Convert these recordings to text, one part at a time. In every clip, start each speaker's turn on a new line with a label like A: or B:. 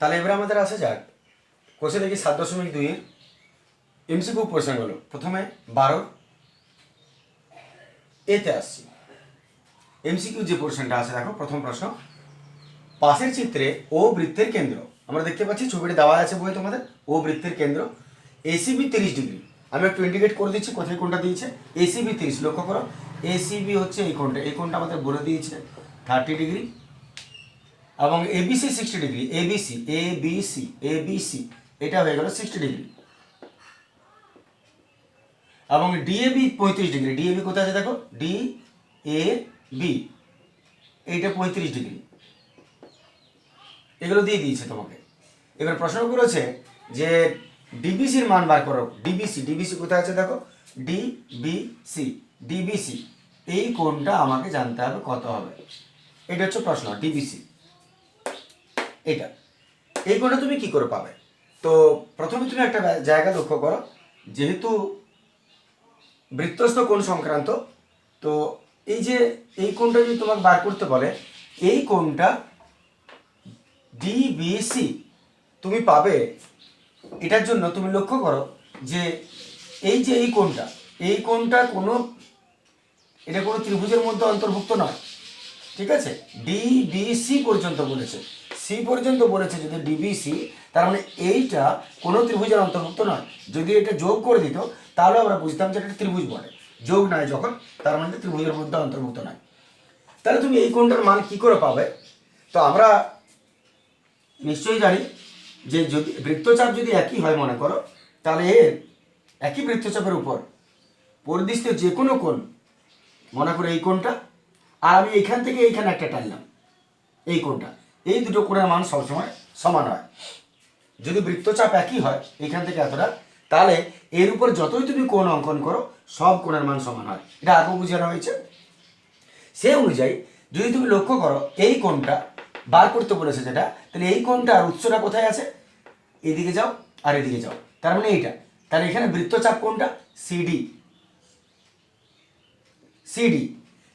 A: তাহলে এবারে আমাদের আসা যাক কোষে দেখি 7.2 এর এমসিকিউ প্রশ্নগুলো। প্রথমে 12 এতে আসছি। এমসিকিউ যে পোর্শনটা আছে দেখো, প্রথম প্রশ্ন, পাশের চিত্রে ও বৃত্তের কেন্দ্র, আমরা দেখতে পাচ্ছি ছবিটা দেওয়া আছে বই তোমাদের, ও বৃত্তের কেন্দ্র, এসিবি 30 ডিগ্রি। আমি একটু ইন্ডিকেট করে দিচ্ছি কোথায় কোনটা দিয়েছে। এসিবি 30, লক্ষ্য করো এসিবি হচ্ছে এই কোণটা, এই কোণটা আমাদের বলে দিয়েছে 30 ডিগ্রি, এবং এবিসি 60 ডিগ্রি, এবিসি এটা হয়ে গেল 60 ডিগ্রি, এবং ডিএবি 35 ডিগ্রি। ডিএবি কোথায় আছে দেখো, ডি এ বি, এইটা 35 ডিগ্রি। এগুলো দিয়ে দিয়েছে তোমাকে। এবার প্রশ্ন করেছে যে ডিবিসির মান বার করো। ডিবিসি কোথায় আছে দেখো, ডিবিসি এই কোণটা আমাকে জানতে হবে কত হবে। এটা হচ্ছে প্রশ্ন, ডিবিসি এটা, এই কোণটা তুমি কি করে পাবে? তো প্রথমে তুমি একটা জায়গা লক্ষ্য করো, যেহেতু বৃত্তস্থ কোণ সংক্রান্ত, তো এই যে এই কোণটা যদি তোমাকে বার করতে বলে, এই কোণটা ডিবিসি তুমি পাবে। এটার জন্য তুমি লক্ষ্য করো যে এই যে এই কোণটা কোনো, এটা কোনো ত্রিভুজের মধ্যে অন্তর্ভুক্ত নয়, ঠিক আছে? ডিবিসি পর্যন্ত বলেছে, সি পর্যন্ত বলেছে যদি ডিবিসি, তার মানে এইটা কোনো ত্রিভুজের অন্তর্ভুক্ত নয়। যদি এটা যোগ করে দিত তাহলে আমরা বুঝতাম যে এটা ত্রিভুজ বলে, যোগ নয় যখন, তার মানে ত্রিভুজের মধ্যে অন্তর্ভুক্ত নয়। তাহলে তুমি এই কোণটার মান কি করে পাবে? তো আমরা নিশ্চয়ই জানি যে যদি বৃত্তচাপ যদি একই হয় মনে করো, তাহলে এর একই বৃত্তচাপের উপর পরিদিষ্ট যে কোনো কোণ, মনে করো এই কোণটা, আর আমি এইখান থেকে এইখানে একটা টানলাম এই কোণটা, এই দুটো কোণের মান সবসময় সমান হয়। যদি বৃত্তচাপ একই হয় এইখান থেকে এতটা, তাহলে এর উপর যতই তুমি কোণ অঙ্কন করো সব কোণের মান সমান হয়। এটা আগেও বোঝানো হয়েছে। সে অনুযায়ী যদি তুমি লক্ষ্য করো এই কোণটা বার করতে বলেছে যেটা, তাহলে এই কোণটার উৎসটা কোথায় আছে? এদিকে যাও আর এদিকে যাও, তার মানে এইটা। তাহলে এখানে বৃত্তচাপ কোণটা সিডি,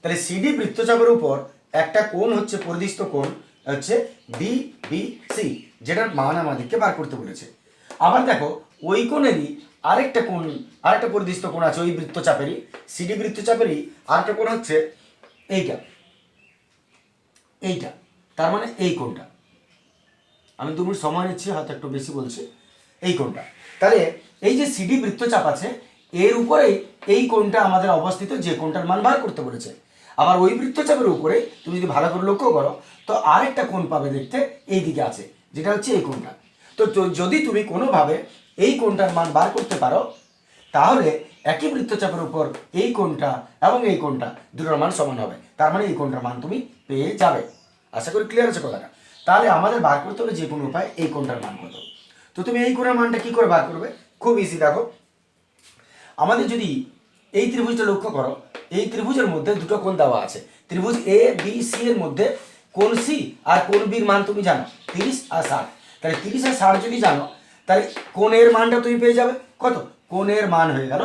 A: তাহলে সিডি বৃত্তচাপের উপর একটা কোণ হচ্ছে পরিদিষ্ট কোণ হচ্ছে ডিবিসি, যেটার মান আমাদেরকে বার করতে বলেছে। আবার দেখো ওই কোণেরই আরেকটা কোণ, আরেকটা পরিদিষ্ট কোণ আছে ওই বৃত্তচাপেরই, সিডি বৃত্তচাপেরই আরেকটা কোণ হচ্ছে এইটা, তার মানে এই কোণটা। আমি 2 মিনিট সময় নিচ্ছি, হয়তো একটু বেশি বলছি, এই কোণটা। তাহলে এই যে সিডি বৃত্তচাপ আছে এর উপরেই এই কোণটা আমাদের অবস্থিত, যে কোণটার মান বার করতে বলেছে। আবার ওই বৃত্তচাপের উপরে তুমি যদি ভালো করে লক্ষ্য করো তো আরেকটা কোণ পাবে দেখতে, এই দিকে আছে, যেটা হচ্ছে এই কোণটা। তো যদি তুমি কোনোভাবে এই কোণটার মান বার করতে পারো, তাহলে একই বৃত্তচাপের উপর এই কোণটা এবং এই কোণটা দুটোর মান সমান হবে, তার মানে এই কোণটার মান তুমি পেয়ে যাবে। আশা করি ক্লিয়ার আছে কথাটা। তাহলে আমাদের বার করতে হবে যে কোনো উপায় এই কোণটার মান কত। তো তুমি এই কোণের মানটা কি করে বার করবে? খুব ইজি। দেখো আমাদের যদি এই ত্রিভুজটা লক্ষ্য করো, এই ত্রিভুজের মধ্যে দুটো কোণ দেওয়া আছে। ত্রিভুজ এ বি সি এর মধ্যে কোণ সি আর কোণ বির মান তুমি জানো 30 আর 60। তাহলে 30 আর 60 যদি জানো, তাহলে কোণের মানটা তুমি পেয়ে যাবে কত? কোণের মান হয়ে গেল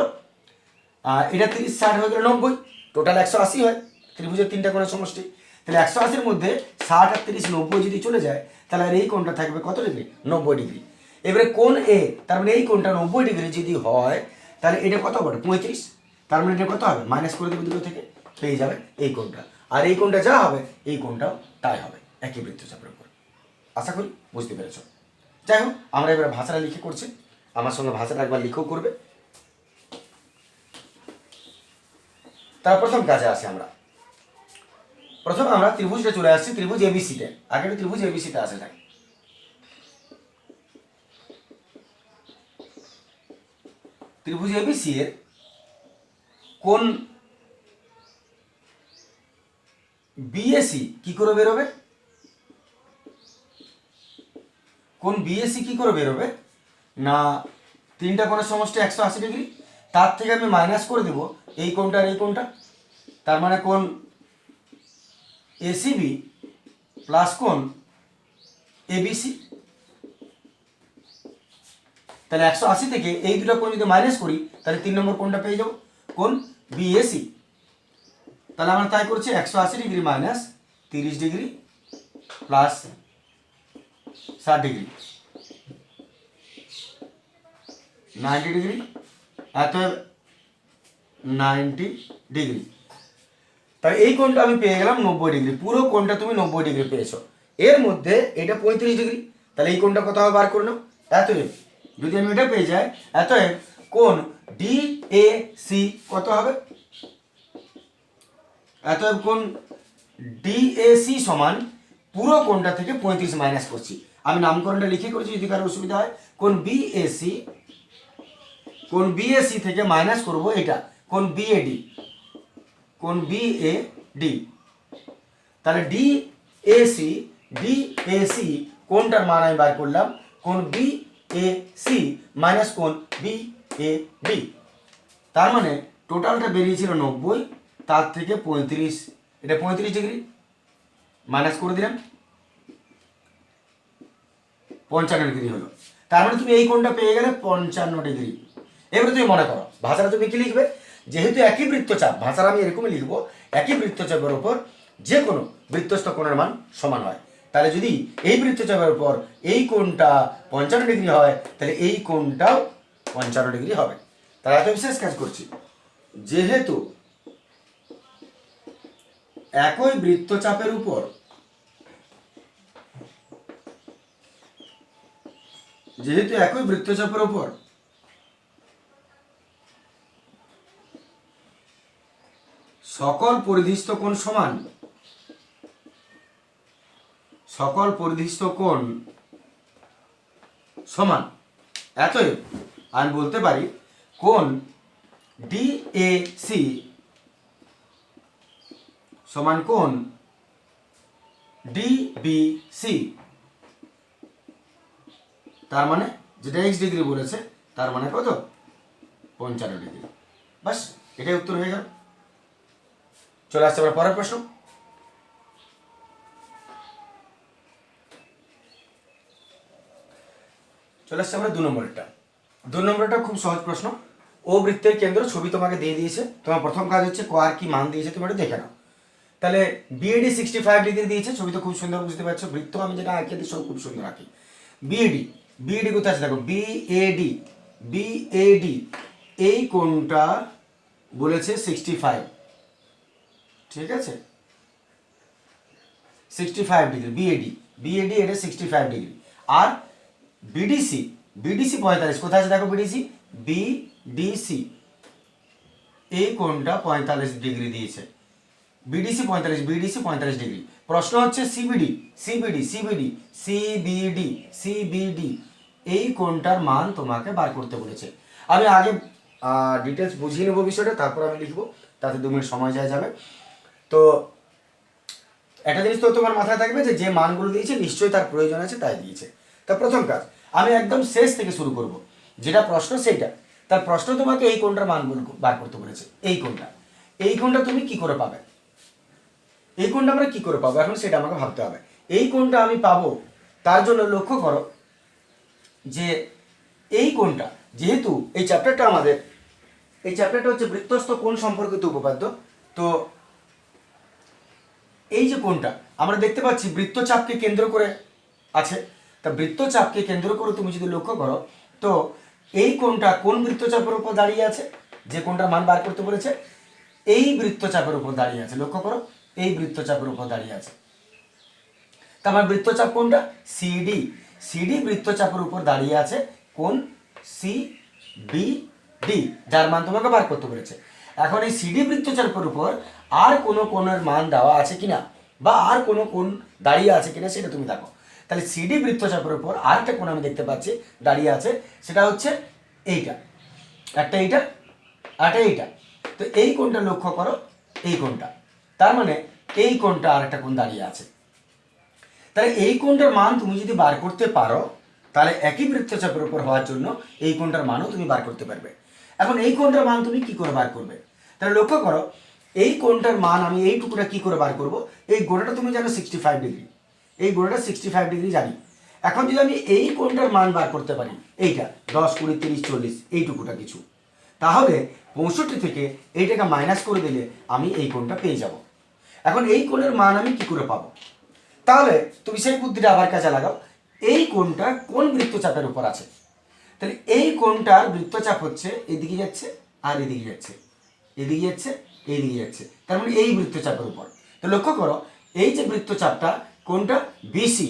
A: এটা 30 60 হয়ে গেল 90, টোটাল 180 হয় ত্রিভুজের তিনটা কোণের সমষ্টি। তাহলে 180-র মধ্যে 60 আর 30 90 যদি চলে যায়, তাহলে আর এই কোণটা থাকবে কত ডিগ্রি? 90 ডিগ্রি। এবারে কোণ এ, তার মানে এই কোণটা 90 ডিগ্রি যদি হয়, তাহলে এটা কত হবে? 35। তার মানে এটা কত হবে? মাইনাস করে দেবে দুটো থেকে, পেয়ে যাবে এই কোণটা। আর এই কোণটা যা হবে এই কোণটাও তাই হবে, একই বৃত্তচাপের উপর। আশা করি বুঝতে পেরেছ। যাই হোক, আমরা এবার ভাষাটা লিখে করছি, আমার সঙ্গে ভাষাটা একবার লিখেও করবে। তার প্রথম কাজে আসি আমরা। প্রথমে আমরা ত্রিভুজটা চলে আসছি, ত্রিভুজ এবিসিতে। আগে একটা ত্রিভুজ এবিসিতে আসে থাকে। ত্রিভুজ এবিসি এর কোণ বিএসি কি করে বেরোবে? কোণ বিএসি কি করে বেরোবে না, তিনটা কোণের সমষ্টি 180 ডিগ্রি, তার থেকে আমি মাইনাস করে দেব এই কোণটা আর এই কোণটা, তার মানে কোণ এসিবি প্লাস কোণ এবিসি। তাহলে 180 থেকে এই দুটো কোণ যদি মাইনাস করি, তাহলে 3 নম্বর কোণটা পেয়ে যাবো, কোণ বিএসি। তাহলে আমরা তাই করছি 180 degree minus 30 degree plus 60 degree, 90 degree, অতএব 90 ডিগ্রি। তাহলে এই কোণটা আমি পেয়ে গেলাম 90 ডিগ্রি। পুরো কোণটা তুমি 90 ডিগ্রি পেয়েছো। এর মধ্যে এটা 35 ডিগ্রি, তাহলে এই কোণটা কত হবে বার করে নাও। অতএব যদি আমি এটা পেয়ে যাই, অতএব কোণ ডিএসি কত হবে? অতএব কোণ ডিএসি সমান পুরো কোণটা থেকে 35 মাইনাস করছি। আমি নামকরণটা লিখে করেছি, যদি কারো অসুবিধা হয়। কোণ বিএসি থেকে মাইনাস করব এটা কোণ বিএডি, তাহলে ডিএসি কোণটার মান আমি বার করলাম কোণ বিএসি মাইনাস কোণ বিএডি। তার মানে টোটালটা বেরিয়েছিল 90, তার থেকে 35, এটা 35 ডিগ্রি মাইনাস করে দিলাম, 55 ডিগ্রি হলো। তার মানে তুমি এই কোণটা পেয়ে গেলে 55 ডিগ্রি। এবারে তুমি মনে করো ভাষাটা তুমি কি লিখবে? যেহেতু একই বৃত্তচাপ, ভাষাটা আমি এরকমই লিখবো, একই বৃত্তচাপের উপর যে কোনো বৃত্তস্থ কোণের মান সমান হয়। তাহলে যদি এই বৃত্তচাপের উপর এই কোণটা 55 ডিগ্রি হয়, তাহলে এই কোণটাও 55 ডিগ্রি হবে। তাহলে এত বিশেষ কাজ করছি, যেহেতু একই বৃত্তচাপের উপর সকল পরিধিস্থ কোণ সমান, অতএব আমি বলতে পারি কোণ ডিএসি সমান কোণ ডিবিসি। তার মানে যেটা x ডিগ্রি বলেছে, তার মানে কত? 55 ডিগ্রি। বাস, এটাই উত্তর হয়ে গেল। চলে আসছে আমরা পরের প্রশ্ন। চলে আসছে আমরা 2 নম্বরটা খুব সহজ প্রশ্ন। ও বৃত্তের কেন্দ্র ছবি তোমাকে দিয়ে দিয়েছে। তোমার প্রথম কাজ হচ্ছে ক আর কি মান দিয়েছে তুমি এটা দেখে নাও। তাহলে বিএডি 65 ডিগ্রি দিয়েছে, ছবি তো খুব সুন্দর বুঝতে পারছো। বৃত্ত আমি যেটা আঁকি দিই সব খুব সুন্দর আঁকি। বিএডি কোথায় আছে দেখো, বিএডি এই কোণটা বলেছে 65, ঠিক আছে, 65 ডিগ্রি। বিএডি এটা 65 ডিগ্রি। আর বিডিসি 45, কোথায় আছে দেখো বিডিসি এই কোণটা 45 ডিগ্রি দিয়েছে। BDC 45 degree. প্রশ্ন হচ্ছে সিবিডি এই কোণটার মান তোমাকে বার করতে বলেছে। আমি আগে ডিটেলস বুঝিয়ে নেবো বিষয়টা, তারপর আমি লিখবো, তাতে 2 মিনিট সময় যাবে। তো একটা জিনিস তো তোমার মাথায় থাকবে যে মানগুলো দিয়েছে নিশ্চয়ই তার প্রয়োজন আছে, তাই দিয়েছে। তা প্রথম কাজ আমি একদম শেষ থেকে শুরু করব, যেটা প্রশ্ন সেইটা। তার প্রশ্ন তোমাকে এই কোণটার মান বার করতে বলেছে। এই কোণটা তুমি কি করে পাবে? এই কোণটা আমরা কি করে পাবো এখন সেটা আমাকে ভাবতে হবে। এই কোণটা আমি পাবো, তার জন্য লক্ষ্য করো যে এই কোণটা, যেহেতু এই চ্যাপ্টারটা হচ্ছে বৃত্তস্থ কোণ সম্পর্কিত উপপাদ্য, তো এই যে কোণটা আমরা দেখতে পাচ্ছি বৃত্তচাপকে কেন্দ্র করে আছে। তা বৃত্তচাপকে কেন্দ্র করে তুমি যদি লক্ষ্য করো, তো এই কোণটা কোন বৃত্তচাপের উপর দাঁড়িয়ে আছে? যে কোণটার মান বার করতে বলেছে এই বৃত্তচাপের উপর দাঁড়িয়ে আছে। লক্ষ্য করো, এই বৃত্তচাপের উপর দাঁড়িয়ে আছে। তার মানে বৃত্তচাপ কোনটা? সিডি বৃত্তচাপের উপর দাঁড়িয়ে আছে কোণ সিবিডি, যার মান তোমাকে বার করতে বলেছে। এখন এই সিডি বৃত্তচাপের উপর আর কোনো কোণের মান দেওয়া আছে কিনা, বা আর কোনো কোণ দাঁড়িয়ে আছে কিনা সেটা তুমি দেখো। তাহলে সিডি বৃত্তচাপের উপর আরেকটা কোণ আমি দেখতে পাচ্ছি দাঁড়িয়ে আছে, সেটা হচ্ছে এইটা, একটা এইটা, একটা এইটা। তো এই কোণটা লক্ষ্য করো, এই কোণটা, তার মানে এই কোণটা আর একটা কোণ দাঁড়িয়ে আছে। তাহলে এই কোণটার মান তুমি যদি বার করতে পারো, তাহলে একই বৃত্তচাপের উপর হওয়ার জন্য এই কোণটার মানও তুমি বার করতে পারবে। এখন এই কোণটার মান তুমি কি করে বার করবে? তাহলে লক্ষ্য করো, এই কোণটার মান আমি এইটুকুটা কি করে বার করব? এই গোড়াটা তুমি জানো 65 ডিগ্রি, এই গোড়াটা 65 ডিগ্রি জানি। এখন যদি আমি এই কোণটার মান বার করতে পারি, এইটা 10, 20, 30, 40 এইটুকুটা কিছু, তাহলে 65 থেকে এইটাকে মাইনাস করে দিলে আমি এই কোণটা পেয়ে যাব। এখন এই কোণের মান আমি কি করে পাবো? তাহলে তুমি সেই বুদ্ধিটা আবার কাজে লাগাও। এই কোণটা কোন বৃত্তচাপের উপর আছে। তাহলে এই কোণটার বৃত্তচাপ হচ্ছে এদিকে যাচ্ছে আর এদিকে যাচ্ছে, এদিকে যাচ্ছে এইদিকে যাচ্ছে, তার মানে এই বৃত্তচাপের উপর। তো লক্ষ্য করো এই যে বৃত্তচাপটা কোনটা, বিসি,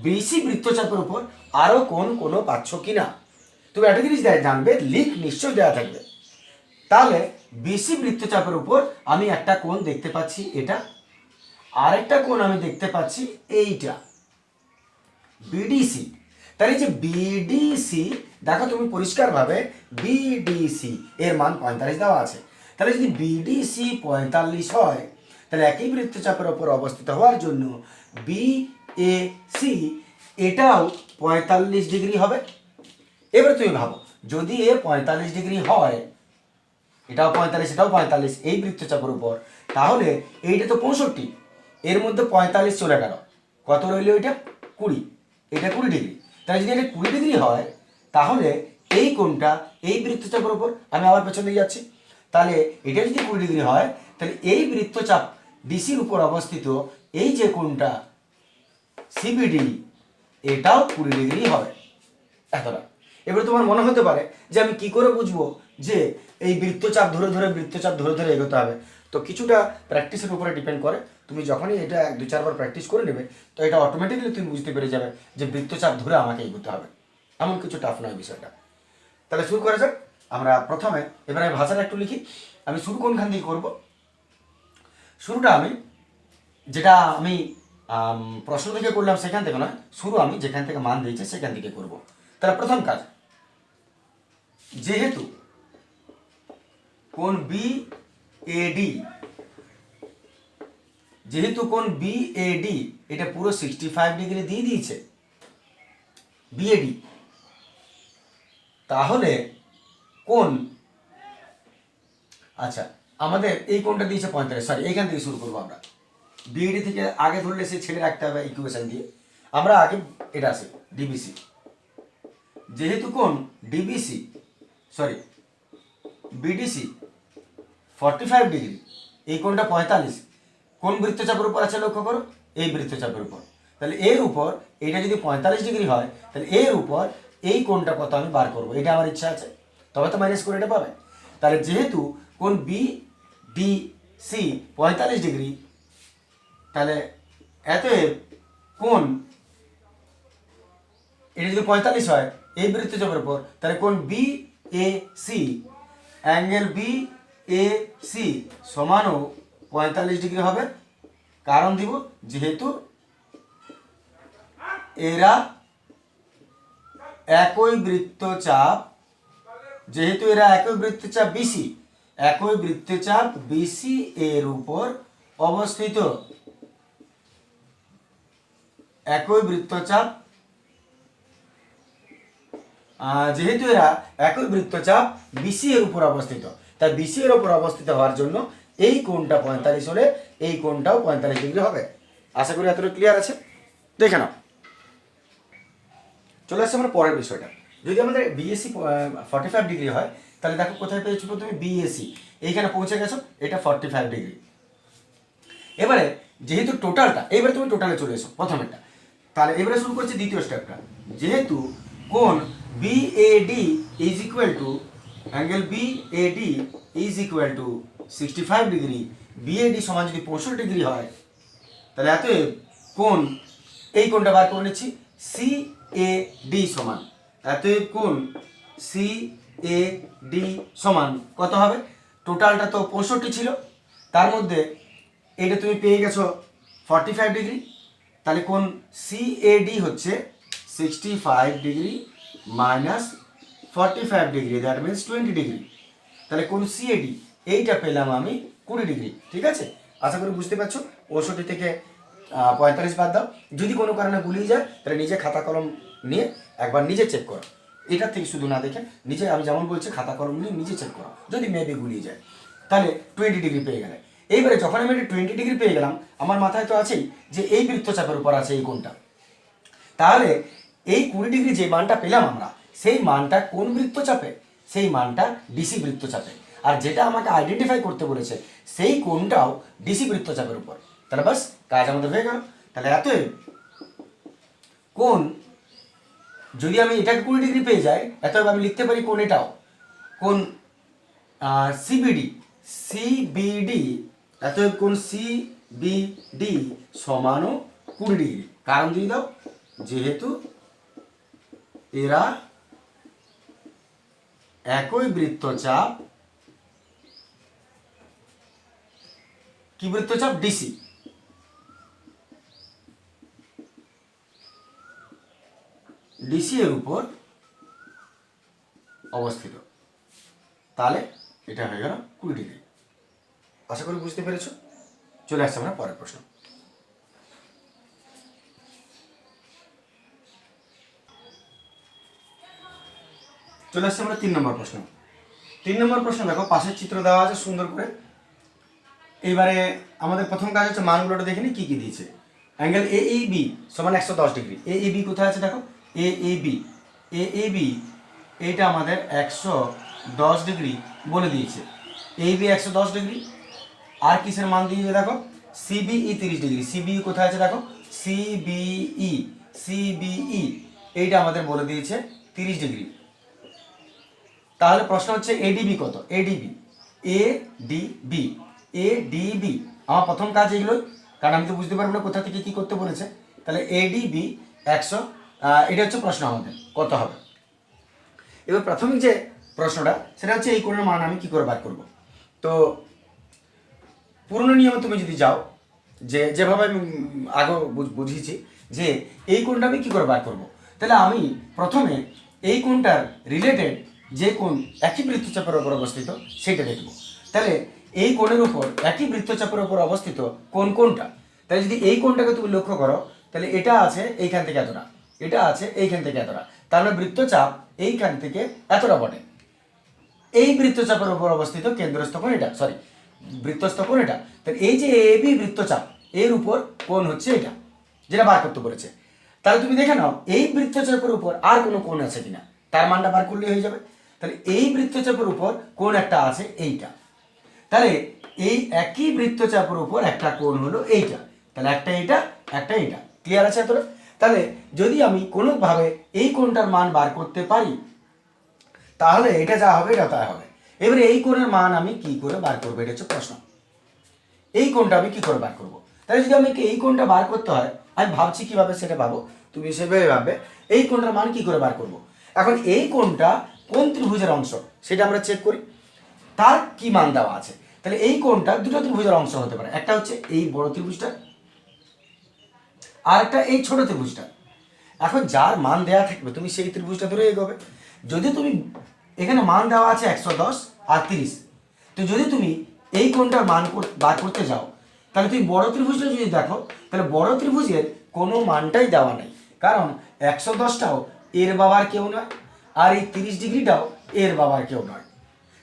A: বিসি বৃত্তচাপের উপর আরও কোনো পাচ্ছ কি না। তুমি একটা জিনিস জানবে, লিঙ্ক নিশ্চয়ই দেওয়া থাকবে। তাহলে বিসি বৃত্তচাপের উপর আমি একটা কোণ দেখতে পাচ্ছি এটা, আরেকটা কোণ আমি দেখতে পাচ্ছি এইটা বিডিসি। তাহলে যে বিডিসি দেখো তুমি পরিষ্কারভাবে বিডিসি এর মান 45 দেওয়া আছে। তাহলে যদি বিডিসি 45 হয় তাহলে একই বৃত্তচাপের ওপর অবস্থিত হওয়ার জন্য বিএসি এটাও 45 ডিগ্রি হবে। এবার তুমি ভাবো যদি এ 45 ডিগ্রি হয়, এটাও 45 এটাও 45 এই বৃত্তচাপের উপর, তাহলে এইটা তো 65, এর মধ্যে 45 চলে গেল, কত রইল এটা 20, এটা 20 ডিগ্রি। তাহলে যদি এটা 20 ডিগ্রি হয় তাহলে এই কোণটা এই বৃত্তচাপের উপর, আমি আবার পেছন দিকে যাচ্ছি, তাহলে এটা যদি 20 ডিগ্রি হয় তাহলে এই বৃত্তচাপ ডিসির উপর অবস্থিত এই যে কোণটা সিবিডি এটাও 20 ডিগ্রি হবে। এতটা। এবার তোমার মনে হতে পারে যে আমি কি করে বুঝবো যে এই বৃত্তচাপ ধরে ধরে এগোতে হবে। তো কিছুটা প্র্যাকটিসের উপরে ডিপেন্ড করে। তুমি যখনই এটা 2-4 বার প্র্যাকটিস করে নেবে তো এটা অটোমেটিক্যালি তুমি বুঝতে পেরে যাবে যে বৃত্তচাপ ধরে আমাকে এগোতে হবে। এমন কিছু টাফ নয় বিষয়টা। তাহলে শুরু করা যাক। আমরা প্রথমে এবারে ভাষাটা একটু লিখি। আমি শুরু কোনখান দিয়ে করব, শুরুটা আমি যেটা আমি প্রশ্ন থেকে করলাম সেখান থেকে নয়, শুরু আমি যেখান থেকে মান দিয়েছে সেখান থেকে করব। তাহলে প্রথম কাজ, যেহেতু কোণ বিএডি, যেহেতু কোণ বিএডি এটা পুরো 65 ডিগ্রি দিয়ে দিয়েছে বিএডি, তাহলে কোণ, আচ্ছা আমাদের এই কোণটা দিয়েছে 45, সরি এইখান থেকে শুরু করবো আমরা। বিএডি থেকে আগে ধরলে সে ছেড়ে রাখতে হবে ইকুয়েশন দিয়ে, আমরা আগে এটা আছে ডিবিসি। যেহেতু কোণ ডিবিসি সরি বিডিসি 45 ডিগ্রি, এই কোণটা 45, কোন বৃত্তচাপের উপর আছে লক্ষ্য করো, এই বৃত্তচাপের উপর। তাহলে এর উপর এটা যদি 45 ডিগ্রি হয় তাহলে এর উপর এই কোণটা কত আমি বার করবো, এটা আমার ইচ্ছা আছে, তবে তো মাইনাস করে এটা পাবে। তাহলে যেহেতু কোণ বিডিসি 45 ডিগ্রি, তাহলে এতএব কোণ এটা যদি 45 হয় এই বৃত্তচাপের উপর, তাহলে কোণ বিএসি, অ্যাঙ্গেল বিএসি সমানও 45 ডিগ্রি হবে। কারণ দিব যেহেতু এরা একই বৃত্তচাপ, যেহেতু এরা একই বৃত্তচাপ বিসি, একই বৃত্তচাপ বিসি এর উপর অবস্থিত, একই বৃত্তচাপ, যেহেতু এরা একই বৃত্তচাপ বিসি এর উপর অবস্থিত, তাই বিসি এর উপর অবস্থিত হওয়ার জন্য এই কোণটা 45 হলে এই কোণটাও 45 ডিগ্রি হবে। আশা করি এতটা ক্লিয়ার আছে। দেখে নাও, চলে আসছে আমরা পরের বিষয়টা। যদি আমাদের বিএসি 45 ডিগ্রি হয় তাহলে দেখো কোথায় পেয়েছো প্রথমে বিএসি, এইখানে পৌঁছে গেছো, এটা 45 ডিগ্রি। এবারে যেহেতু টোটালটা, এবারে তুমি টোটালে চলে এসো প্রথমেরটা, তাহলে এবারে শুরু করছি দ্বিতীয় স্টেপটা। যেহেতু কোণ BAD is equal to angle BAD is equal to 65 degree, BAD সমান যদি 65 ডিগ্রি হয় তাহলে এতএব কোণ, এই কোণটা বার করে নিচ্ছি, সিএডি সমান, এতএব কোণ সিএডি সমান কত হবে, টোটালটা তো 65 ছিল, তার মধ্যে এটা তুমি পেয়ে গেছো 45 ডিগ্রি, তাহলে কোণ সিএডি হচ্ছে 65 degree minus 45 degree, that means 20 degree. তাহলে কোণ সিএডি এইটা পেলাম আমি 20 ডিগ্রি। ঠিক আছে, আশা করি বুঝতে পারছো। 65 থেকে 45 বাদ দাও, যদি কোনো কারণে গুলিয়ে যায় তাহলে নিজে খাতা কলম নিয়ে একবার নিজে চেক করো, এটা থেকে শুধু না দেখে নিজে, আমি যেমন বলছি খাতা কলম নিয়ে নিজে চেক করো, যদি মেবি গুলিয়ে যায় তাহলে 20 ডিগ্রি পেয়ে গেলে। এইবারে যখন আমি এটা 20 ডিগ্রি পেয়ে গেলাম, আমার মাথায় তো আছেই যে এই বৃত্তচাপের উপর আছে এই কোণটা, তাহলে এই 20 ডিগ্রি যে মানটা পেলাম আমরা, সেই মানটা কোন বৃত্তচাপে, সেই মানটা ডিসি বৃত্তচাপে, আর যেটা আমাকে আইডেন্টিফাই করতে বলেছে সেই কোণটাও ডিসি বৃত্তচাপের উপর। তাহলে বাস কাজ আমাদের হয়ে গেল। তাহলে এতএব কোণ যদি আমি এটাকে 20 ডিগ্রি পেয়ে যাই, অতএব আমি লিখতে পারি কোন এটাও, কোন সিবিডি, সিবিডি, অতএব কোন সিবিডি সমানও 20 ডিগ্রি। কারণ দিয়ে দাও, যেহেতু এরা একই বৃত্তচাপ, কি বৃত্তচাপ? ডিসি। ডিসি এর উপর অবস্থিত, তাহলে এটা হয়ে গেল 20 ডিগ্রি। আশা করি বুঝতে পেরেছো। চলে আসছে আমরা পরের প্রশ্ন। চলে আসছে আমরা 3 নম্বর প্রশ্ন। 3 নম্বর প্রশ্ন দেখো, পাশের চিত্র দেওয়া আছে সুন্দর করে। এইবারে আমাদের প্রথম কাজ হচ্ছে মানগুলোটা দেখে নি কি কি দিয়েছে। অ্যাঙ্গেল এ ই বি সমান 110 ডিগ্রি। এ ই বি কোথায় আছে দেখো, এ ই বি, এ ই বি এইটা আমাদের 110 ডিগ্রি বলে দিয়েছে। A B 110 degree. আর কিসের মান দিয়েছে দেখো, সিবিই 30 ডিগ্রি। সিবিই কোথায় আছে দেখো, সিবিই, সিবিই এইটা আমাদের বলে দিয়েছে 30 ডিগ্রি। তাহলে প্রশ্ন হচ্ছে এডিবি কত? এডিবি, এডিবি, এডিবি আমার প্রথম কাজ এগুলোই, কারণ আমি তো বুঝতে পারবো না কোথা থেকে কি করতে বলেছে। তাহলে এডিবি 100, এটা হচ্ছে প্রশ্ন আমাদের কত হবে। এবার প্রাথমিক যে প্রশ্নটা সেটা হচ্ছে এই কোণের মান আমি কি করে বার করব। তো পুরনো নিয়মে তুমি যদি যাও, যেভাবে আমি আগে বুঝিয়েছি যে এই কোণটা আমি কী করে বার করব, তাহলে আমি প্রথমে এই কোণটার রিলেটেড যে কোণ একই বৃত্তচাপের উপর অবস্থিত সেটা দেখব। তাহলে এই কোণের উপর একই বৃত্তচাপের উপর অবস্থিত কোনটা, তাহলে যদি এই কোণটাকে তুমি লক্ষ্য করো, তাহলে এটা আছে এইখান থেকে এতটা, এটা আছে এইখান থেকে এতটা, তাহলে বৃত্তচাপ এইখান থেকে এতটা বটে। এই বৃত্তচাপের উপর অবস্থিত কেন্দ্রস্থ কোণ এটা, সরি বৃত্তস্থ কোণ এটা। তাহলে এই যে এবি বৃত্তচাপ, এর উপর কোণ হচ্ছে এটা, যেটা বার করতে বলেছে। তাহলে তুমি দেখে নাও এই বৃত্তচাপের উপর আর কোনো কোণ আছে কিনা, তার মানটা বার করলেই হয়ে যাবে। তাহলে এই বৃত্তচাপের উপর কোণ একটা আছে এইটা, তাহলে এই একই বৃত্তচাপের উপর একটা কোণ হলো এইটা, তাহলে একটা এইটা, একটা এইটা। ক্লিয়ার আছে এতটা? তাহলে যদি আমি কোনোভাবে এই কোণটার মান বার করতে পারি, তাহলে এটা যা হবে এটা তাই হবে। এবারে এই কোণের মান আমি কি করে বার করবো, এটা হচ্ছে প্রশ্ন। এই কোণটা আমি কি করে বার করব। তাহলে যদি আমাকে এই কোণটা বার করতে হয়, আমি ভাবছি কিভাবে সেটা ভাবো, তুমি সেভাবে ভাববে এই কোণটার মান কি করে বার করব। এখন এই কোণটা কোন ত্রিভুজের অংশ সেটা আমরা চেক করি, তার কি মান দেওয়া আছে। তাহলে এই কোণটা দুটো ত্রিভুজের অংশ হতে পারে, একটা হচ্ছে এই বড় ত্রিভুজটা, আর একটা এই ছোট ত্রিভুজটা। এখন যার মান দেওয়া থাকবে তুমি সেই ত্রিভুজটা ধরে এগোবে। যদি তুমি এখানে মান দেওয়া আছে 110 আর 30, তো যদি তুমি এই কোণটার মান বার করতে যাও, তাহলে তুমি বড় ত্রিভুজটা যদি দেখো, তাহলে বড় ত্রিভুজের কোনো মানটাই দেওয়া নেই, কারণ 110টাও এর বাবার কেউ নয়, আর এই 30 ডিগ্রিটাও এর বাবার কেউ নয়।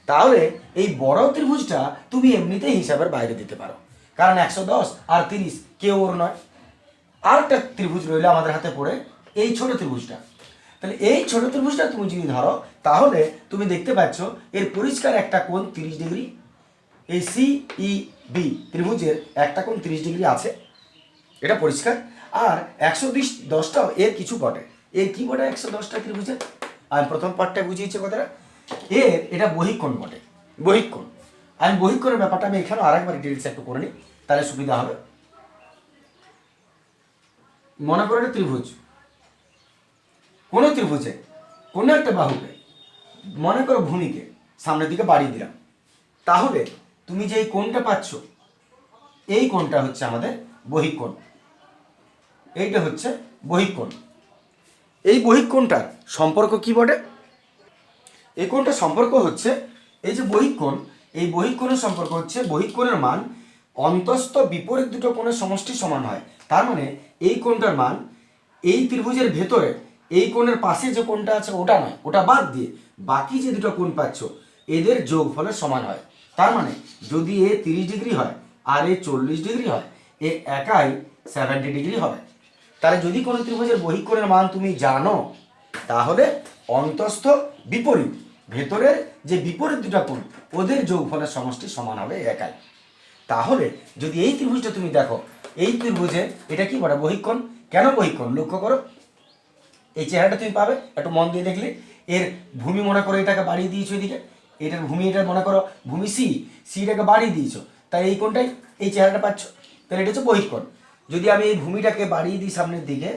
A: তাহলে এই বড় ত্রিভুজটা তুমি এমনিতেই হিসাবের বাইরে দিতে পারো, কারণ 110 আর 30 কেউ ওর নয়। আর একটা ত্রিভুজ রইল আমাদের হাতে পড়ে, এই ছোট ত্রিভুজটা। তাহলে এই ছোট ত্রিভুজটা তুমি যদি ধরো, তাহলে তুমি দেখতে পাচ্ছ এর পরিষ্কার একটা কোণ 30 ডিগ্রি। এই সিইবি ত্রিভুজের একটা কোণ 30 ডিগ্রি আছে, এটা পরিষ্কার। আর 110টাও এর কিছু বটে। এর কি বটে 110টা ত্রিভুজের, আর প্রথম পার্টটা বুঝিয়েছে কথাটা, এটা বহিঃকোণ বটে, বহিঃকোণ। আমি বহিঃকোণের ব্যাপারটা আমি এখানেও আরেকবার ডিটেলস একটু করে নিই, তাহলে সুবিধা হবে। মনে করো একটা ত্রিভুজ, কোনো ত্রিভুজে কোনো একটা বাহুকে, মনে করো ভূমিকে সামনের দিকে বাড়িয়ে দিলাম, তাহলে তুমি যে এই কোণটা পাচ্ছ, এই কোণটা হচ্ছে আমাদের বহিঃকোণ, এইটা হচ্ছে বহিঃকোণ। এই বহিঃকোণটার সম্পর্ক কি বটে, এই কোণটার সম্পর্ক হচ্ছে এই যে বহিঃকোণ, এই বহিঃকোণের সম্পর্ক হচ্ছে বহিঃকোণের মান অন্তস্থ বিপরীত দুটো কোণের সমষ্টি সমান হয়। তার মানে এই কোণটার মান এই ত্রিভুজের ভেতরে এই কোণের পাশে যে কোণটা আছে ওটা নয়, ওটা বাদ দিয়ে বাকি যে দুটো কোণ পাচ্ছ এদের যোগফলের সমান হয়। তার মানে যদি এ 30 ডিগ্রি হয় আর এ 40 ডিগ্রি হয়, এ একাই 70 ডিগ্রি হবে। তাহলে যদি কোনো ত্রিভুজের বহিঃকোণের মান তুমি জানো, তাহলে অন্তস্থ বিপরীত ভেতরের যে বিপরীত দুটো কোণ ওদের যোগফলের সমষ্টি সমান হবে একাই। তাহলে যদি এই ত্রিভুজটা তুমি দেখো, এই ত্রিভুজে এটা কি বলে বহিঃকোণ। কেন বহিঃকোণ লক্ষ্য করো, এই চেহারাটা তুমি পাবে একটু মন দিয়ে দেখলে। এর ভূমি মনে করো এটাকে বাড়িয়ে দিয়েছো এদিকে, এটার ভূমি এটা মনে করো ভূমি সিটাকে বাড়িয়ে দিয়েছো, তাই এই কোণটাই এই চেহারাটা পাচ্ছ। তাহলে এটা হচ্ছে বহিঃকোণ। যদি আমি এই ভূমিটাকে বাড়িয়ে দিই সামনের দিকে,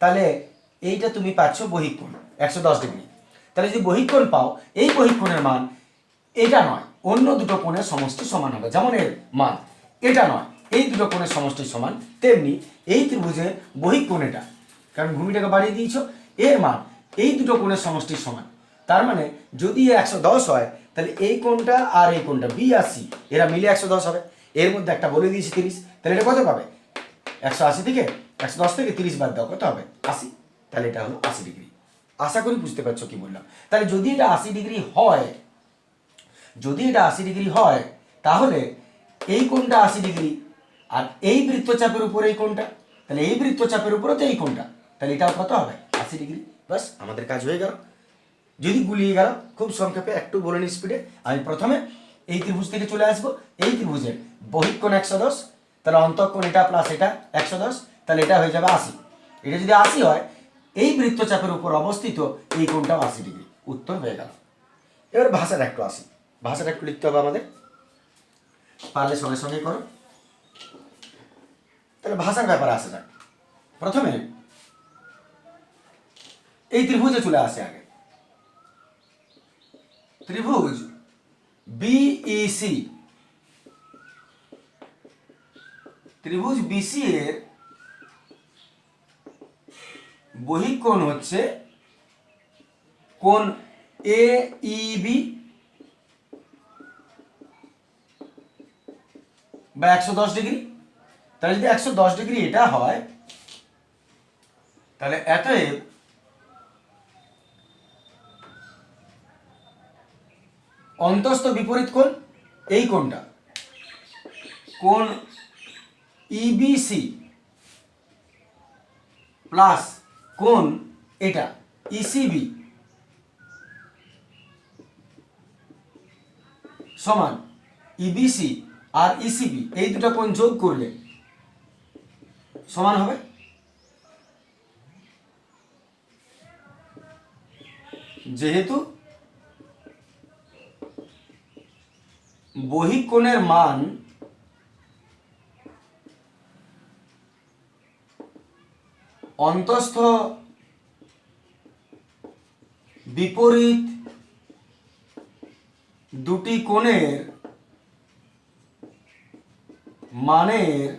A: তাহলে এইটা তুমি পাচ্ছ বহিঃকোণ 110 ডিগ্রি। তাহলে যদি বহিঃকোণ পাও, এই বহিঃকোণের মান এটা নয় অন্য দুটো কোণের সমষ্টি সমান হবে। যেমন এর মান এটা নয় এই দুটো কোণের সমষ্টি সমান, তেমনি এই ত্রিভুজের বহিঃকোণ এটা, কারণ ভূমিটাকে বাড়িয়ে দিয়েছো, এর মান এই দুটো কোণের সমষ্টির সমান। তার মানে যদি 110 হয়, তাহলে এই কোণটা আর এই কোণটা B80 এরা মিলে 110 হবে। এর মধ্যে একটা বলে দিয়েছি 30, তাহলে এটা কত পাবে? 180 থেকে 110 থেকে 30 বাদ দাও, কত হবে? 80। তাহলে এটা হলো 80 ডিগ্রি। আশা করি বুঝতে পারছো কি বললাম। তাহলে যদি এটা 80 ডিগ্রি হয়, যদি এটা 80 ডিগ্রি হয়, তাহলে এই কোণটা 80 ডিগ্রি, আর এই বৃত্তচাপের উপরে এই কোণটা, তাহলে এই বৃত্তচাপের উপরে তো এই কোণটা, তাহলে এটাও কত হবে? 80 ডিগ্রি। বাস আমাদের কাজ হয়ে গেল। যদি গুলিয়ে গেল, খুব সংক্ষেপে একটু বলে নিই স্পিডে। আমি প্রথমে এই ত্রিভুজ থেকে চলে আসবো। এই ত্রিভুজের বহিঃকোণ 110, তাহলে অন্তঃকোণ এটা প্লাস এটা 110, তাহলে এটা হয়ে যাবে 80। এটা যদি 80 হয়, এই বৃত্তচাপের উপর অবস্থিত এই কোণটাও 80 ডিগ্রি। উত্তর হয়ে গেল। এবার ভাষাটা একটু আসি, ভাষাটা একটু লিখতে হবে আমাদের, পারলে সঙ্গে সঙ্গে করো। তাহলে ভাষার ব্যাপারে আসা যাক। প্রথমে এই ত্রিভুজে চলে আসে আগে। ত্রিভুজ বিইসি, ত্রিভুজ বিসি এর বহিঃকোণ হচ্ছে কোণ AEB বা 110 ডিগ্রি। তাহলে যদি 110 ডিগ্রি এটা হয়, তাহলে অতএব অন্তস্থ বিপরীত কোণ এই কোণটা, কোণ EBC প্লাস কোণ এটা ECB সমান EBC আর ECB, এই দুটো কোণ যোগ করলে সমান হবে যেহেতু বহিঃকোণের মান অন্তস্থ বিপরীত দুটি কোণের মানের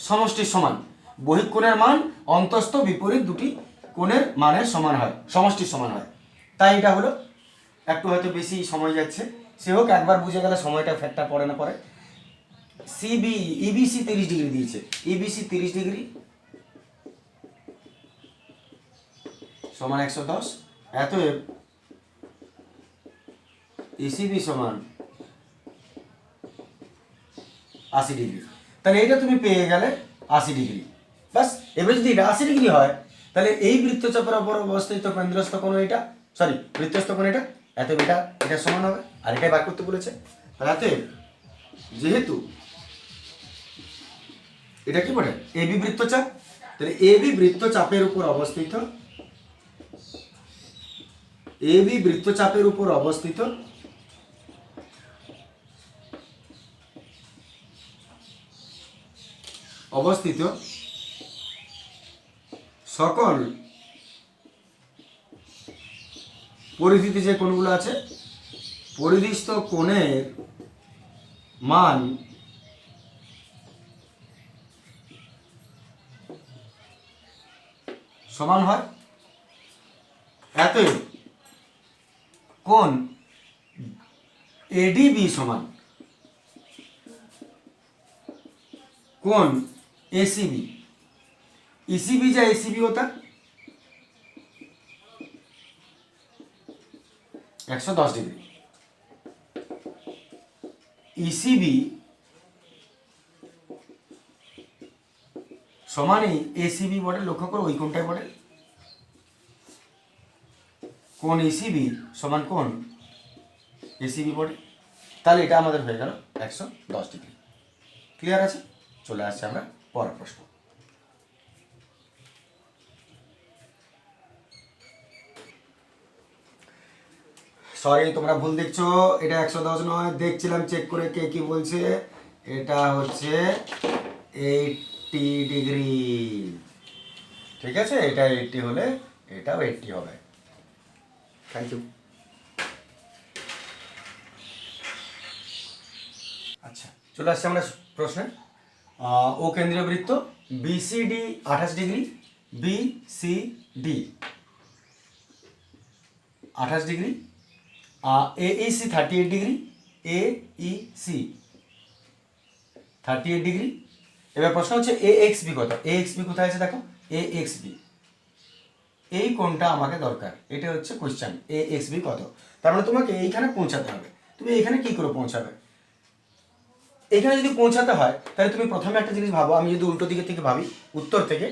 A: সমষ্টির সমান। বহিঃকোণের মান অন্তস্থ বিপরীত দুটি কোণের মানের সমান হয়, সমষ্টির সমান হয়। তাই এটা হলো, একটু হয়তো বেশি সময় যাচ্ছে, সে হোক, একবার বুঝে গেলে সময়টা ফ্যাক্টর পড়ে না পড়ে। EBC 30 ডিগ্রি দিয়েছে, EBC 30 ডিগ্রি সমান 110, অতএব ECB সমান 80 ডিগ্রি। তাহলে এটা তুমি পেয়ে গেলে 80 ডিগ্রি। বাস এবার যদি এটা 80 ডিগ্রি হয়, তাহলে এই বৃত্তচাপের উপর অবস্থিত কেন্দ্রস্থ কোণ এটা, সরি বৃত্তস্থ কোণ এটা, অতএব এটা সমান হবে। আর এটাই বার করতে বলেছে। তাহলে অতএব যেহেতু এটা কি বলে AB বৃত্তচাপ, তাহলে AB বৃত্তচাপের উপর অবস্থিত, AB বৃত্তচাপের উপর অবস্থিত সকল পরিধিতে যে কোণগুলো আছে, পরিধিস্থ কোণের মান সমান হয়। অতএব কোণ ADB সমান कोण ACB, ECB या ACB होता 110 डिग्री, ECB সমানই ACB বটে। লক্ষ্য করো ওই কোণটাই বটে। কোণ ECB সমান কোণ ACB বটে। তাহলে এটা আমাদের হয়ে গেল 110 ডিগ্রি। ক্লিয়ার আছে? চলে আসছে আমরা পরের প্রশ্ন। সরি তোমরা ভুল দেখছো, এটা 110 নয়, দেখছিলাম চেক করে কে কি বলছে, এটা হচ্ছে 80 ডিগ্রি। ঠিক আছে, এটা 80 হলে এটাও 80 হবে। Thank you. আচ্ছা, চলে আসছে আমরা প্রশ্নে। ও কেন্দ্রীয় বৃত্ত BCD 28 degree, BCD 28 degree, AEC 38 degree, AEC 38 degree. এবার প্রশ্ন হচ্ছে এ এক্স বি কত? এ এক্স বি কোথায় আছে দেখো, এ এক্স বি, এই কোণটা আমাকে দরকার, এটা হচ্ছে কোশ্চেন। এ এক্স বি কত? তার মানে তোমাকে এইখানে পৌঁছাতে হবে। তুমি এইখানে কি করে পৌঁছাবে? এইখানে যদি পৌঁছাতে হয় তাহলে তুমি প্রথমে একটা জিনিস ভাবো, আমি যদি উল্টো দিকে থেকে ভাবি, উত্তর থেকে,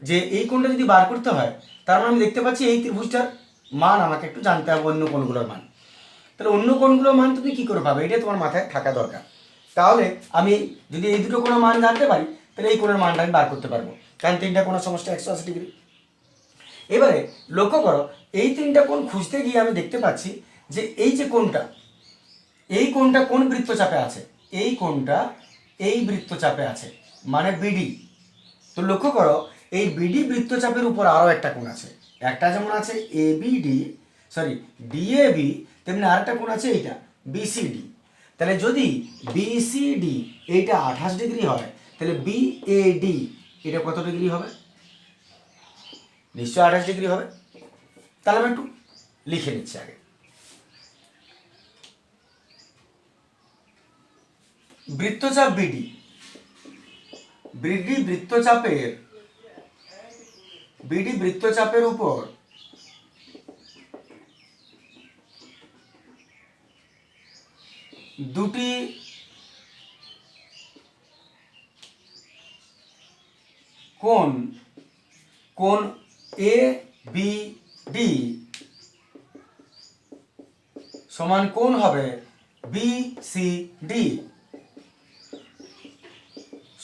A: যে এই কোণটা যদি বার করতে হয়, তার মানে আমি দেখতে পাচ্ছি এই ত্রিভুজটার মান আমাকে একটু জানতে হবে, অন্য কোণগুলোর মান। তাহলে অন্য কোণগুলোর মান তুমি কী করে পাবে, এটা তোমার মাথায় থাকা দরকার। তাহলে আমি যদি এই দুটো কোণের মান জানতে পারি, তাহলে এই কোণের মানটা আমি বার করতে পারবো, কারণ তিনটা কোণের সমষ্টি 180 ডিগ্রি। এবারে লক্ষ্য করো, এই তিনটা কোণ খুঁজতে গিয়ে আমি দেখতে পাচ্ছি যে এই যে কোণটা, এই কোণটা কোন বৃত্তচাপে আছে? এই কোণটা এই বৃত্তচাপে আছে, মানে বিডি। তো লক্ষ্য করো, এই বিডি বৃত্তচাপের উপর আরও একটা কোণ আছে, একটা যেমন আছে এবিডি, সরি ডিএবি, তেমনি আরেকটা কোণ আছে এইটা বিসিডি। তাহলে যদি বিসিডি এইটা 28 ডিগ্রি হয়, তাহলে বিএডি এটা কত ডিগ্রি হবে? নিশ্চয়ই 28 ডিগ্রি হবে। তাহলে আমি একটু লিখে নিচ্ছি আগে। বৃত্তচাপ বিডি, বিডি বৃত্তচাপের উপর দুটি কোণ এ বি ডি সমান কোণ হবে বি সি ডি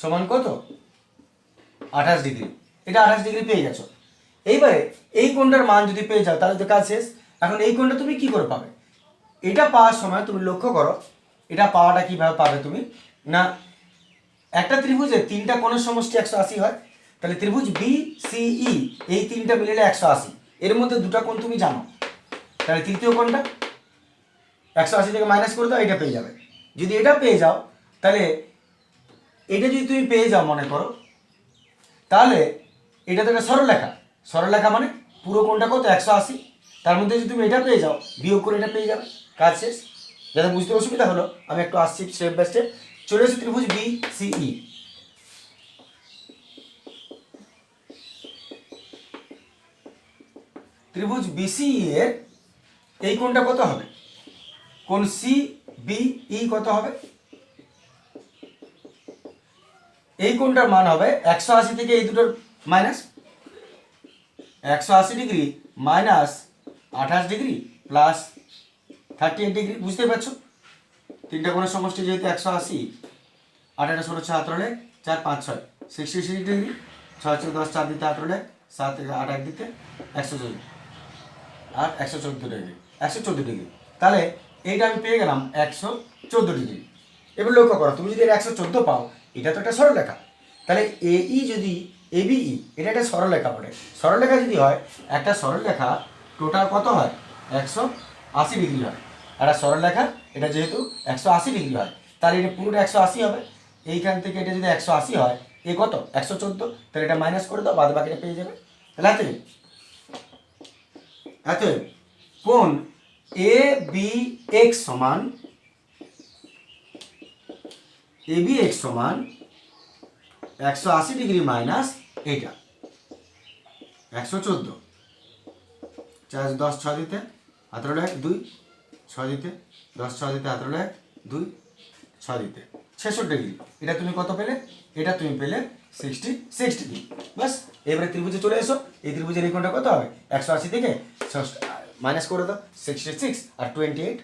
A: সমান কত? 28 ডিগ্রি। এটা 28 ডিগ্রি পেয়ে গেছো। এইবারে এই কোণটার মান যদি পেয়ে যাও তাহলে তো কাজ শেষ। এখন এই কোণটা তুমি কি করে পাবে? এটা পাওয়ার সময় তুমি লক্ষ্য করো, এটা পাওয়াটা কিভাবে পাবে তুমি না, একটা ত্রিভুজের তিনটা কোণের সমষ্টি 180 হয়, তাহলে ত্রিভুজ বি সিই এই তিনটা মিলিয়ে 180, এর মধ্যে দুটা কোণ তুমি জানো, তাহলে তৃতীয় কোণটা 180 থেকে মাইনাস করে দাও, এটা পেয়ে যাবে। যদি এটা পেয়ে যাও, তাহলে এটা যদি তুমি পেয়ে যাও মনে করো, তাহলে এটা তো একটা সরলরেখা, সরলরেখা মানে পুরো কোণটা কত? 180, তার মধ্যে যদি তুমি এটা পেয়ে যাও, বিয়োগ করে এটা পেয়ে যাবে, কাজ শেষ। যাতে বুঝতে অসুবিধা হলো, আমি একটু আসছি স্টেপ বাই স্টেপ। চলে এসে ত্রিভুজ বি সিই, ত্রিভুজ বিসিই এর এই কোণটা কত হবে? কোণ সি বিই কত হবে? এই কোণটার মান হবে 180 থেকে এই দুটোর minus, 180 degree minus 28 degree plus 38 degree. বুঝতে পারছো? তিনটা কোণের সমষ্টি যেহেতু 180, 8 8 16 76 হলে 4 5 6 66 ডিগ্রি, 6 6 10 4 দিতে 8 হলে 7 8 1 দিতে 114 আর 114 ডিগ্রি, 114 ডিগ্রি। তাহলে এইটা আমি পেয়ে গেলাম 114 ডিগ্রি। এবার লক্ষ্য করো, তুমি যদি 114 পাও, এটা তো একটা সরলরেখা, তাহলে এই যদি এবিই এটা একটা সরলরেখা বটে। সরলরেখা যদি হয়, একটা সরলরেখা টোটাল কত হয়? 180 ডিগ্রি হয়। একটা সরলরেখা এটা যেহেতু 180 ডিগ্রি হয়, তাহলে এটা পুরোটা 180 হবে। এইখান থেকে এটা যদি 180 হয়, এ কত? 114, তাহলে এটা মাইনাস করে দাও, বাদ বাকিটা পেয়ে যাবে। তাহলে এত কোণ এ বি এক্স সমান, এ বি এক্স সমান 180 ডিগ্রি মাইনাস এইটা 114, 4 10 6 দিতে 18 1 2 6 দিতে 10 6 দিতে 18 1 2 6 দিতে 66 ডিগ্রি। এটা তুমি কত পেলে? এটা তুমি পেলে 66 ডিগ্রি। বাস, এবারে ত্রিভুজে চলে এসো। এই ত্রিভুজের এই কোণটা কত হবে? 180 থেকে মাইনাস করে দাও, 66 আর 28।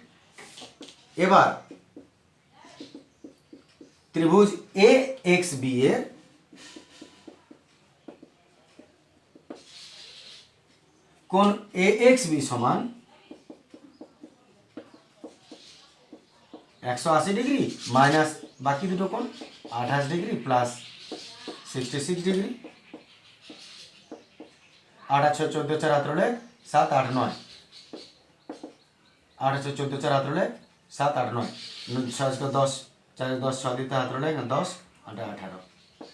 A: এবার ত্রিভুজ এ এক্স বি এর কোণ এ এক্স বি সমান 180 ডিগ্রি মাইনাস বাকি দুটো কোণ 28 ডিগ্রি প্লাস 66 ডিগ্রি। 8 6 14 4 হাত রলে 7 8 9, 8 6 14 4 হাত রলে 7 8 9, 6 10 4 10 6 দিতে হাত রলে 10 8 18,